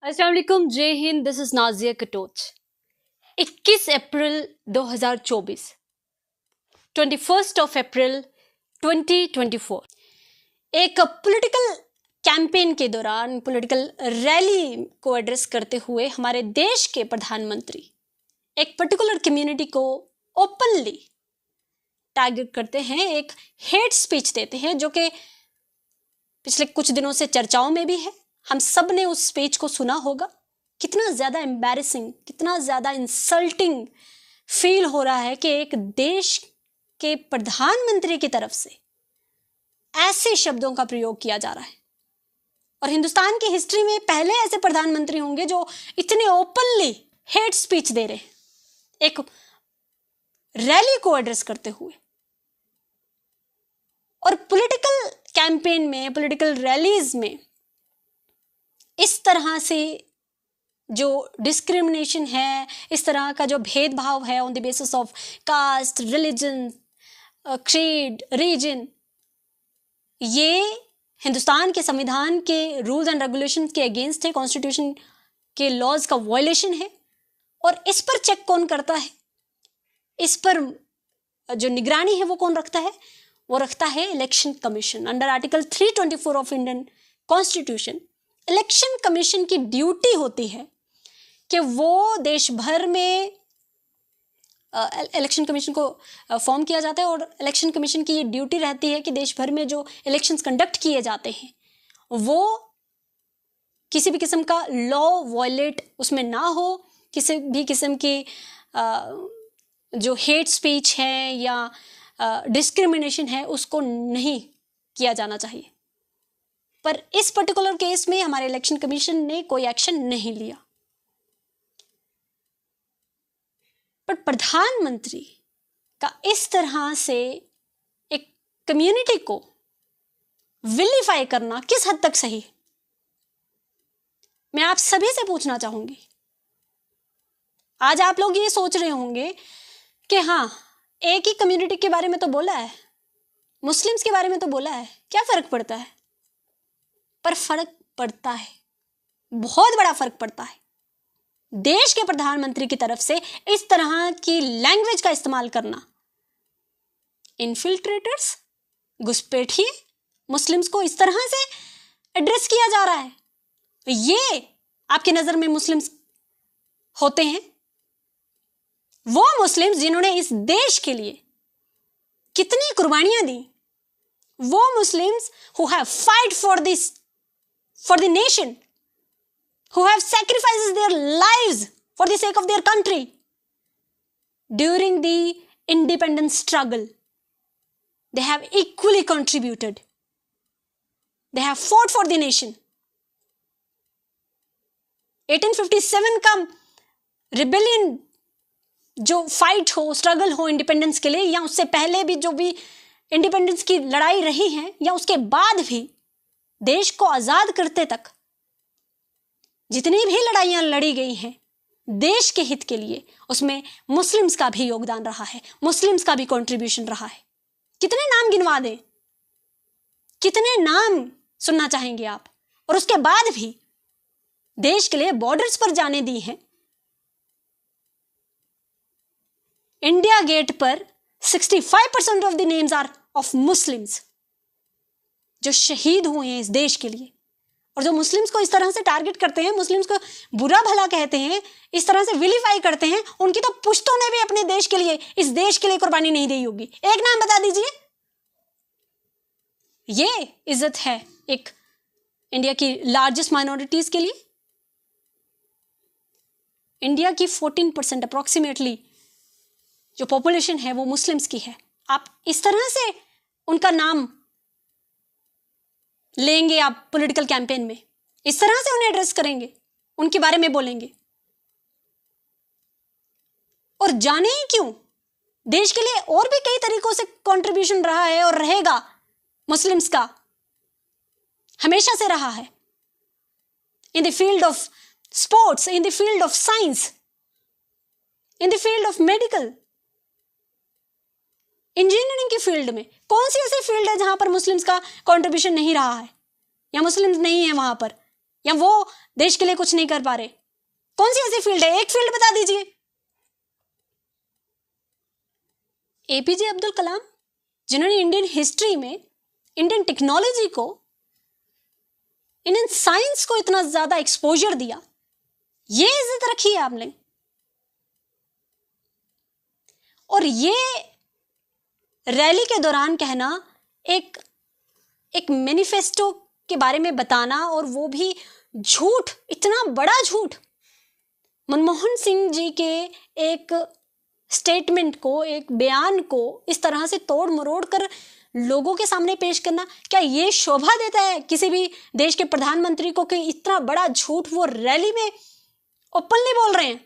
अस्सलाम वालेकुम, जय हिंद। This is Naziya Katoch. 21 April 2024, 21 April 2024 एक पॉलिटिकल कैंपेन के दौरान पॉलिटिकल रैली को एड्रेस करते हुए हमारे देश के प्रधानमंत्री एक पर्टिकुलर कम्युनिटी को ओपनली टारगेट करते हैं, एक हेट स्पीच देते हैं जो कि पिछले कुछ दिनों से चर्चाओं में भी है। हम सब ने उस स्पीच को सुना होगा। कितना ज़्यादा एम्बैरेसिंग, कितना ज़्यादा इंसल्टिंग फील हो रहा है कि एक देश के प्रधानमंत्री की तरफ से ऐसे शब्दों का प्रयोग किया जा रहा है। और हिंदुस्तान की हिस्ट्री में पहले ऐसे प्रधानमंत्री होंगे जो इतने ओपनली हेट स्पीच दे रहे हैं एक रैली को एड्रेस करते हुए। और पॉलिटिकल कैंपेन में, पॉलिटिकल रैलीज में इस तरह से जो डिस्क्रिमिनेशन है, इस तरह का जो भेदभाव है on the basis of caste, religion, creed, region, ये हिंदुस्तान के संविधान के रूल्स एंड रेगुलेशन के अगेंस्ट है, कॉन्स्टिट्यूशन के लॉज का वायलेशन है। और इस पर चेक कौन करता है, इस पर जो निगरानी है वो कौन रखता है? वो रखता है election commission. Under article 324 of Indian constitution election commission की ड्यूटी होती है कि वो देश भर में इलेक्शन कमीशन को फॉर्म किया जाता है और इलेक्शन कमीशन की ये ड्यूटी रहती है कि देश भर में जो इलेक्शंस कंडक्ट किए जाते हैं वो किसी भी किस्म का लॉ वायलेट उसमें ना हो, किसी भी किस्म की जो हेट स्पीच है या डिस्क्रिमिनेशन है उसको नहीं किया जाना चाहिए। पर इस पर्टिकुलर केस में हमारे इलेक्शन कमीशन ने कोई एक्शन नहीं लिया। पर प्रधानमंत्री का इस तरह से एक कम्युनिटी को विलिफाई करना किस हद तक सही है? मैं आप सभी से पूछना चाहूंगी। आज आप लोग ये सोच रहे होंगे कि हाँ, एक ही कम्युनिटी के बारे में तो बोला है, मुस्लिम्स के बारे में तो बोला है, क्या फर्क पड़ता है? पर फर्क पड़ता है, बहुत बड़ा फर्क पड़ता है। देश के प्रधानमंत्री की तरफ से इस तरह की लैंग्वेज का इस्तेमाल करना, इन्फिल्ट्रेटर्स, घुसपैठिए, मुस्लिम्स को इस तरह से एड्रेस किया जा रहा है। ये आपकी नजर में मुस्लिम्स होते हैं? वो मुस्लिम्स जिन्होंने इस देश के लिए कितनी कुर्बानियां दी, वो Muslims who have fight for the nation, who have sacrificed their lives for the sake of their country during the independence struggle. They have equally contributed. They have fought for the nation. 1857 का rebellion जो fight हो, struggle हो independence के लिए, या उससे पहले भी जो भी इंडिपेंडेंस की लड़ाई रही है, या उसके बाद भी देश को आजाद करते तक जितनी भी लड़ाइयां लड़ी गई हैं देश के हित के लिए, उसमें मुस्लिम्स का भी योगदान रहा है, मुस्लिम्स का भी कंट्रीब्यूशन रहा है। कितने नाम गिनवा दें, कितने नाम सुनना चाहेंगे आप? और उसके बाद भी देश के लिए बॉर्डर्स पर जाने दी हैं। इंडिया गेट पर 65% of the names are of Muslims जो शहीद हुए हैं इस देश के लिए। और जो मुस्लिम्स को इस तरह से टारगेट करते हैं, मुस्लिम्स को बुरा भला कहते हैं, इस तरह से विलीफाई करते हैं, उनकी तो पुश्तों ने भी अपने देश के लिए, इस देश के लिए कुर्बानी नहीं दी होगी। एक नाम बता दीजिए। ये इज्जत है एक इंडिया की लार्जेस्ट माइनॉरिटीज के लिए। इंडिया की 14% अप्रोक्सीमेटली जो पॉपुलेशन है वो मुस्लिम्स की है। आप इस तरह से उनका नाम लेंगे, आप पॉलिटिकल कैंपेन में इस तरह से उन्हें एड्रेस करेंगे, उनके बारे में बोलेंगे। और जाने ही क्यों, देश के लिए और भी कई तरीकों से कंट्रीब्यूशन रहा है और रहेगा मुस्लिम्स का, हमेशा से रहा है। In the field of sports, in the field of science, in the field of medical, engineering की फील्ड में। कौन सी ऐसी फील्ड है जहां पर मुस्लिम्स का कंट्रीब्यूशन नहीं रहा है या मुस्लिम्स नहीं है वहां पर? या वो देश के लिए कुछ नहीं कर पा रहे? कौन सी ऐसी फील्ड है, एक फील्ड बता दीजिए। एपीजे अब्दुल कलाम, जिन्होंने इंडियन हिस्ट्री में इंडियन टेक्नोलॉजी को, इंडियन साइंस को इतना ज्यादा एक्सपोजर दिया, ये इज्जत रखी है आपने। और ये रैली के दौरान कहना, एक मैनिफेस्टो के बारे में बताना, और वो भी झूठ, इतना बड़ा झूठ। मनमोहन सिंह जी के एक स्टेटमेंट को, एक बयान को इस तरह से तोड़ मरोड़ कर लोगों के सामने पेश करना, क्या ये शोभा देता है किसी भी देश के प्रधानमंत्री को कि इतना बड़ा झूठ वो रैली में ओपनली बोल रहे हैं?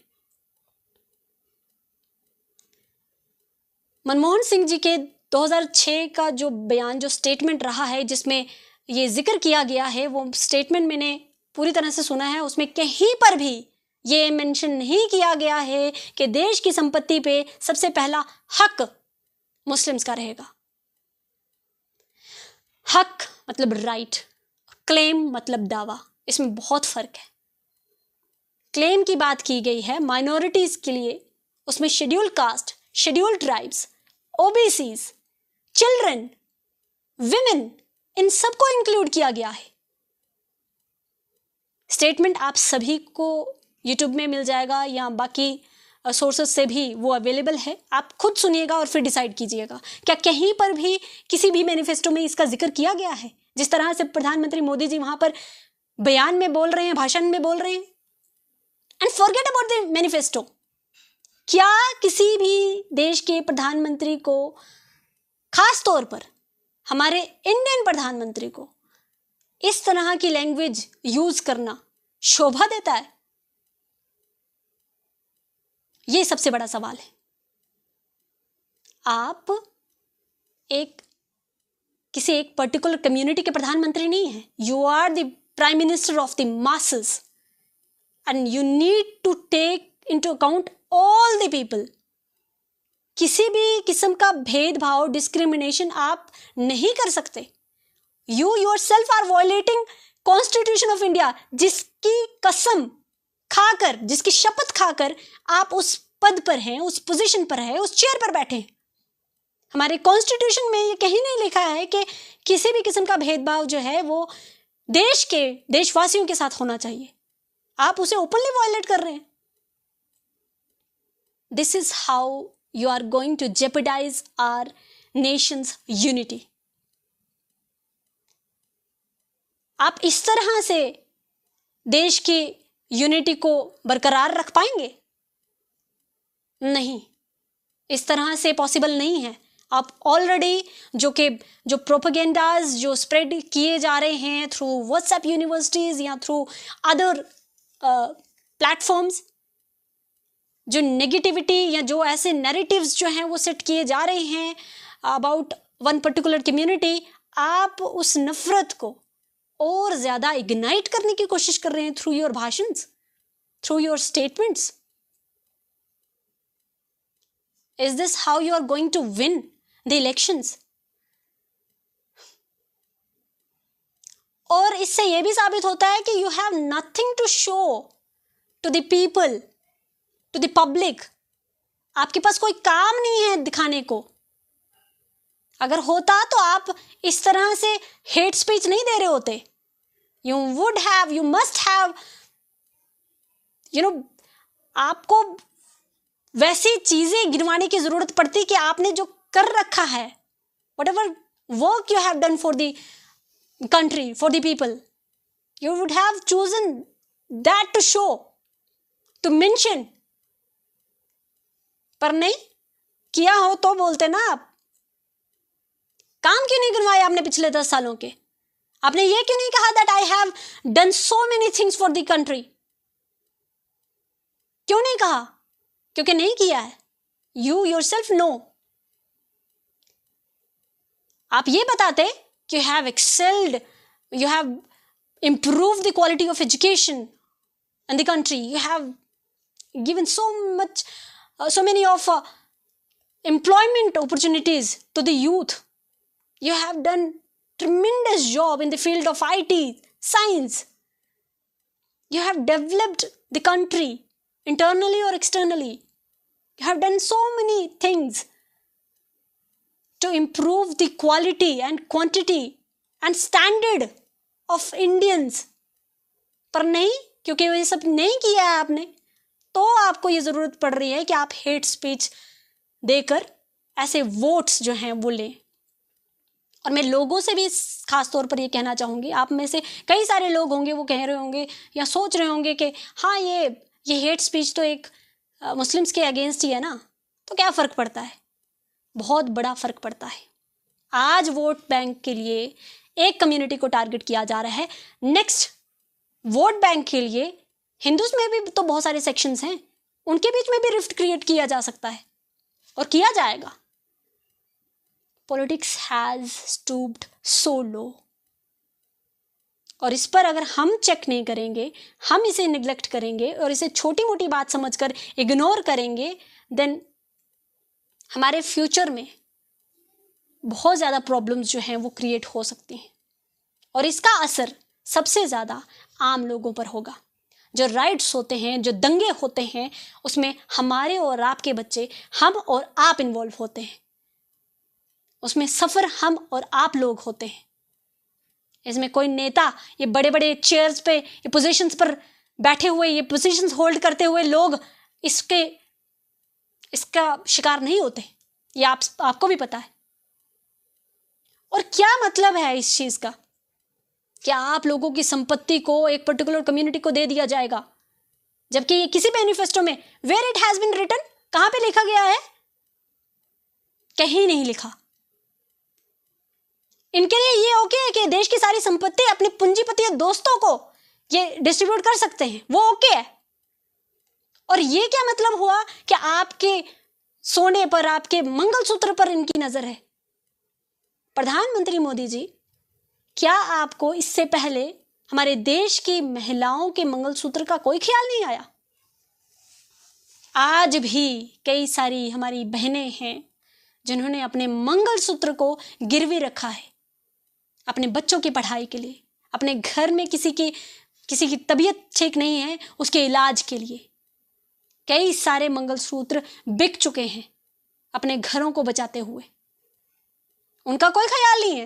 मनमोहन सिंह जी के 2006 का जो बयान, जो स्टेटमेंट रहा है जिसमें ये जिक्र किया गया है, वो स्टेटमेंट मैंने पूरी तरह से सुना है। उसमें कहीं पर भी ये मेंशन नहीं किया गया है कि देश की संपत्ति पे सबसे पहला हक मुस्लिम्स का रहेगा। हक मतलब राइट, क्लेम मतलब दावा, इसमें बहुत फर्क है। क्लेम की बात की गई है माइनॉरिटीज के लिए, उसमें schedule caste, schedule tribes, OBCs, children, women, इन सबको इंक्लूड किया गया है। स्टेटमेंट आप सभी को यूट्यूब में मिल जाएगा या बाकी सोर्सेस से भी वो अवेलेबल है, आप खुद सुनिएगा और फिर डिसाइड कीजिएगा क्या कहीं पर भी किसी भी मैनिफेस्टो में इसका जिक्र किया गया है, जिस तरह से प्रधानमंत्री मोदी जी वहां पर बयान में बोल रहे हैं, भाषण में बोल रहे हैं। And forget about the manifesto, क्या किसी भी देश के प्रधानमंत्री को, खास तौर पर हमारे इंडियन प्रधानमंत्री को, इस तरह की लैंग्वेज यूज करना शोभा देता है? ये सबसे बड़ा सवाल है। आप किसी एक पर्टिकुलर कम्युनिटी के प्रधानमंत्री नहीं है, you are the prime minister of the masses and you need to take into account all the people. किसी भी किस्म का भेदभाव, डिस्क्रिमिनेशन आप नहीं कर सकते। You yourself are violating constitution of India, जिसकी कसम खाकर, जिसकी शपथ खाकर आप उस पद पर हैं, उस पोजीशन पर हैं, उस चेयर पर बैठे हैं। हमारे कॉन्स्टिट्यूशन में ये कहीं नहीं लिखा है कि किसी भी किस्म का भेदभाव जो है वो देश के, देशवासियों के साथ होना चाहिए। आप उसे ओपनली वायलेट कर रहे हैं। This is how you are going to jeopardize our nation's unity. आप इस तरह से देश की यूनिटी को बरकरार रख पाएंगे? नहीं, इस तरह से पॉसिबल नहीं है। आप ऑलरेडी जो प्रोपेगेंडाज जो स्प्रेड किए जा रहे हैं थ्रू व्हाट्सएप यूनिवर्सिटीज या थ्रू अदर प्लेटफॉर्म्स, जो नेगेटिविटी या जो ऐसे नैरेटिव्स जो हैं वो सेट किए जा रहे हैं अबाउट वन पर्टिकुलर कम्युनिटी, आप उस नफरत को और ज्यादा इग्नाइट करने की कोशिश कर रहे हैं थ्रू योर भाषण्स, through your statements. Is this how you are going to win the elections? और इससे यह भी साबित होता है कि you have nothing to show to the people, to the public. आपके पास कोई काम नहीं है दिखाने को। अगर होता तो आप इस तरह से हेट स्पीच नहीं दे रहे होते। You would have, you must have, आपको वैसी चीजें गिनवाने की जरूरत पड़ती कि आपने जो कर रखा है, whatever work you have done for the country, for the people, you would have chosen that to show, to mention. पर नहीं किया हो तो बोलते ना आप। काम क्यों नहीं गिनवाए आपने पिछले 10 सालों के? आपने ये क्यों नहीं कहा that I have done so many things for the country? क्यों नहीं कहा? क्योंकि नहीं किया है। You yourself know. आप ये बताते कि you have excelled, you have improved the quality of education in the country, you have given so many of employment opportunities to the youth, you have done tremendous job in the field of IT, science, You have developed the country internally or externally. You have done so many things to improve the quality and quantity and standard of Indians. पर नहीं, क्योंकि ये सब नहीं किया है आपने, तो आपको ये ज़रूरत पड़ रही है कि आप हेट स्पीच देकर ऐसे वोट्स जो हैं वो लें। और मैं लोगों से भी खास तौर पर ये कहना चाहूँगी, आप में से कई सारे लोग होंगे वो कह रहे होंगे या सोच रहे होंगे कि हाँ ये हेट स्पीच तो एक मुस्लिम्स के अगेंस्ट ही है ना, तो क्या फ़र्क पड़ता है? बहुत बड़ा फ़र्क पड़ता है। आज वोट बैंक के लिए एक कम्युनिटी को टारगेट किया जा रहा है, नेक्स्ट वोट बैंक के लिए हिंदूज में भी तो बहुत सारे सेक्शंस हैं, उनके बीच में भी रिफ्ट क्रिएट किया जा सकता है और किया जाएगा। पॉलिटिक्स हैज स्टूप्ड सो लो, और इस पर अगर हम चेक नहीं करेंगे, हम इसे निगलेक्ट करेंगे और इसे छोटी मोटी बात समझकर इग्नोर करेंगे, देन हमारे फ्यूचर में बहुत ज़्यादा प्रॉब्लम्स जो हैं वो क्रिएट हो सकती हैं। और इसका असर सबसे ज़्यादा आम लोगों पर होगा। जो राइट्स होते हैं, जो दंगे होते हैं, उसमें हमारे और आपके बच्चे, हम और आप इन्वॉल्व होते हैं। उसमें सफ़र हम और आप लोग होते हैं। इसमें कोई नेता, ये बड़े बड़े चेयर्स पे, ये पोजीशंस पर बैठे हुए, ये पोजीशंस होल्ड करते हुए लोग इसका शिकार नहीं होते। ये आपको भी पता है। और क्या मतलब है इस चीज़ का? क्या आप लोगों की संपत्ति को एक पर्टिकुलर कम्युनिटी को दे दिया जाएगा, जबकि ये किसी मैनिफेस्टो में where it has been written, कहां पे लिखा गया है? कहीं नहीं लिखा। इनके लिए ये ओके है कि देश की सारी संपत्ति अपने पूंजीपति दोस्तों को ये डिस्ट्रीब्यूट कर सकते हैं, वो ओके है। और ये क्या मतलब हुआ कि आपके सोने पर, आपके मंगलसूत्र पर इनकी नजर है? प्रधानमंत्री मोदी जी, क्या आपको इससे पहले हमारे देश की महिलाओं के मंगलसूत्र का कोई ख्याल नहीं आया? आज भी कई सारी हमारी बहनें हैं जिन्होंने अपने मंगलसूत्र को गिरवी रखा है अपने बच्चों की पढ़ाई के लिए, अपने घर में किसी की तबीयत ठीक नहीं है उसके इलाज के लिए। कई सारे मंगलसूत्र बिक चुके हैं अपने घरों को बचाते हुए। उनका कोई ख्याल नहीं है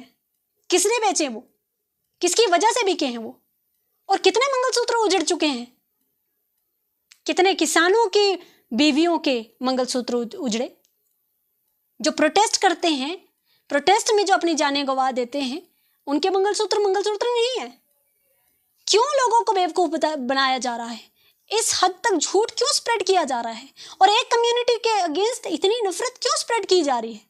किसने बेचे, वो किसकी वजह से बिके हैं वो, और कितने मंगलसूत्र उजड़ चुके हैं, कितने किसानों की बीवियों के मंगलसूत्र उजड़े। जो प्रोटेस्ट करते हैं, प्रोटेस्ट में जो अपनी जानें गंवा देते हैं, उनके मंगलसूत्र नहीं है। क्यों लोगों को बेवकूफ बनाया जा रहा है? इस हद तक झूठ क्यों स्प्रेड किया जा रहा है? और एक कम्युनिटी के अगेंस्ट इतनी नफरत क्यों स्प्रेड की जा रही है?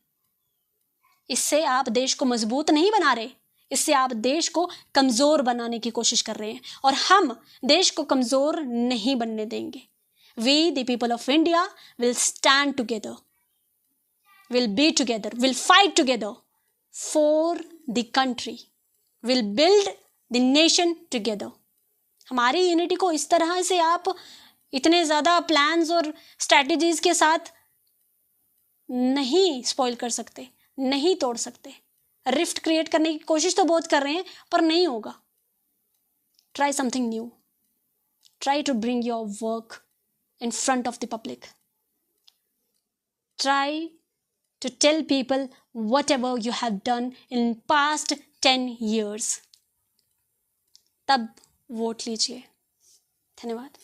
इससे आप देश को मजबूत नहीं बना रहे, इससे आप देश को कमजोर बनाने की कोशिश कर रहे हैं, और हम देश को कमजोर नहीं बनने देंगे। We, the people of India, will stand together, will be together, will fight together for the country, will build the nation together. हमारी यूनिटी को इस तरह से आप इतने ज़्यादा प्लान्स और स्ट्रैटेजीज के साथ नहीं स्पॉइल कर सकते, नहीं तोड़ सकते। रिफ्ट क्रिएट करने की कोशिश तो बहुत कर रहे हैं, पर नहीं होगा। Try something new, try to bring your work in front of the public. Try to tell people whatever you have done in past 10 years. तब वोट लीजिए। धन्यवाद।